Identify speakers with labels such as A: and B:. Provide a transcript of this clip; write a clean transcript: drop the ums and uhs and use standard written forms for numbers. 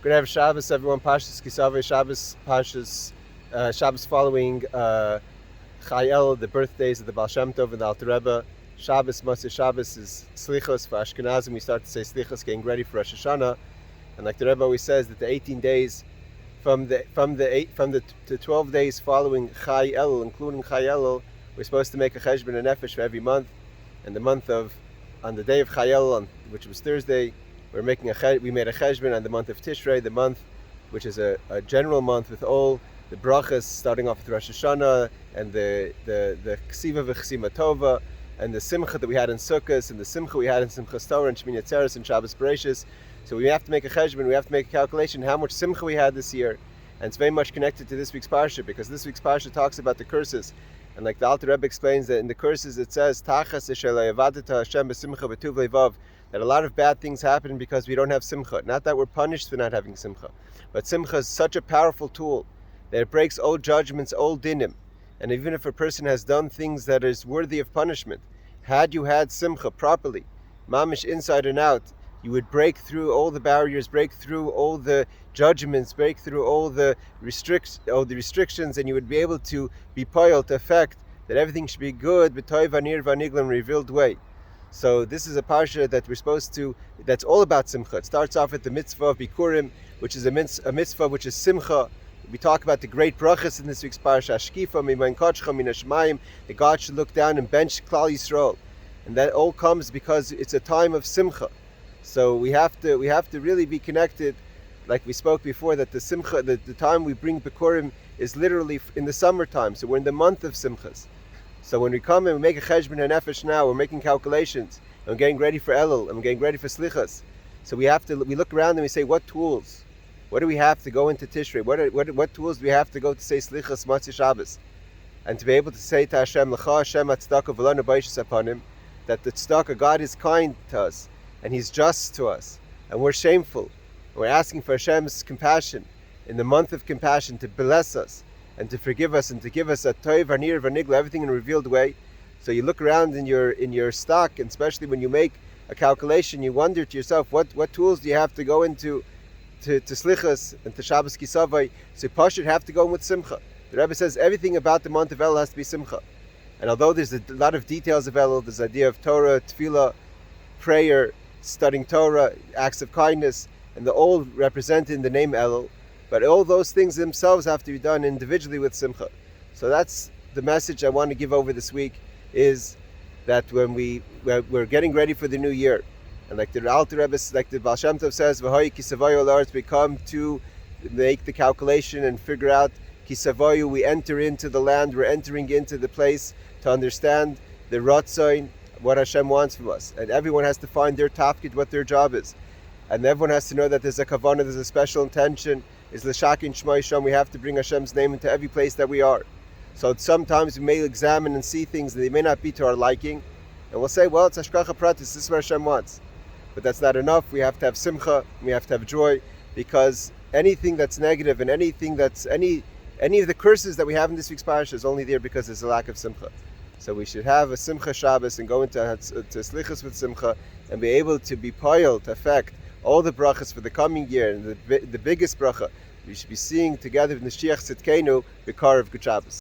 A: Good to have Shabbos, everyone. Parshas Kisaveh, Shabbos, Parshas, Shabbos following Chayel, the birthdays of the Baal Shem Tov and the Alter Rebbe. Shabbos, Motzei Shabbos is Slichos for Ashkenazim. We start to say Slichos, getting ready for Rosh Hashanah. And like the Rebbe always says, that the 18 days from the 12 days following Chayel, including Chayel, we're supposed to make a cheshbon and nefesh for every month. And on the day of Chayel, which was Thursday, we made a cheshbon on the month of Tishrei, the month which is a general month with all the brachas, starting off with Rosh Hashanah and the ksiva v'chsima tova and the simcha that we had in Sukkot and the simcha we had in Simchas Torah and Shmini Atzeres and Shabbos Bereshis. So we have to make a cheshbon, we have to make a calculation how much simcha we had this year, and it's very much connected to this week's parsha, because this week's parsha talks about the curses. And like the Alter Rebbe explains, that in the curses it says Tachas Hashem b'simcha b'tuv levav, that a lot of bad things happen because we don't have simcha. Not that we're punished for not having simcha, but simcha is such a powerful tool that it breaks old judgments, old dinim. And even if a person has done things that is worthy of punishment, had you had simcha properly, mamish inside and out, you would break through all the barriers, break through all the judgments, break through all the restrictions, and you would be able to be poiled to effect that everything should be good, b'toiv vanir vaniglam, revealed way. So this is a parsha that we're supposed to, that's all about simcha. It starts off with the mitzvah of Bikurim, which is a mitzvah which is simcha. We talk about the great brachas in this week's parsha, Ashkifa, Mimayin Kachcha, Min Hashmayim, that God should look down and bench Klal Yisrael. And that all comes because it's a time of simcha. So we have to really be connected, like we spoke before, that the simcha, the time we bring Bikurim is literally in the summertime. So we're in the month of simchas. So when we come and we make a cheshbon and nefesh now, we're making calculations, and we're getting ready for Elul, and we're getting ready for Slichos. So we look around and we say, what tools? What do we have to go into Tishrei? What tools do we have to go to say Slichos, Motzei Shabbos? And to be able to say to Hashem, L'cha Hashem atzedakah v'lo nebayishis apanim, that the tzedakah, God is kind to us, and He's just to us, and we're shameful. And we're asking for Hashem's compassion, in the month of compassion, to bless us, and to forgive us, and to give us a toiv, vanir, vanigla, everything in a revealed way. So you look around in your stock, and especially when you make a calculation, you wonder to yourself, what tools do you have to go into to Slichos and to Shabbos Kisavai? So you should have to go in with simcha. The Rebbe says everything about the month of Elul has to be simcha. And although there's a lot of details of Elul, there's the idea of Torah, tefillah, prayer, studying Torah, acts of kindness, and they're all represented in the name Elul. But all those things themselves have to be done individually with simcha. So that's the message I want to give over this week, is that when we're getting ready for the new year, and like the Alter Rebbe, like the Baal Shem Tov says, V'hoi kisavayu l'Aretz, we come to make the calculation and figure out kisavayu, we enter into the land, we're entering into the place to understand the Ratzain, what Hashem wants from us. And everyone has to find their tafkid, what their job is. And everyone has to know that there's a kavanah, there's a special intention, is l'shakin shmai sham, we have to bring Hashem's name into every place that we are. So sometimes we may examine and see things that they may not be to our liking, and we'll say, well, it's hashgacha pratis, this is what Hashem wants. But that's not enough. We have to have simcha, we have to have joy, because anything that's negative and anything that's any of the curses that we have in this week's parsha is only there because there's a lack of simcha. So we should have a simcha Shabbos and go into Slichos with simcha and be able to be poiled to affect all the brachas for the coming year, and the biggest bracha we should be seeing together in the Shiach Tzidkenu, Bikar of Good Shabbos.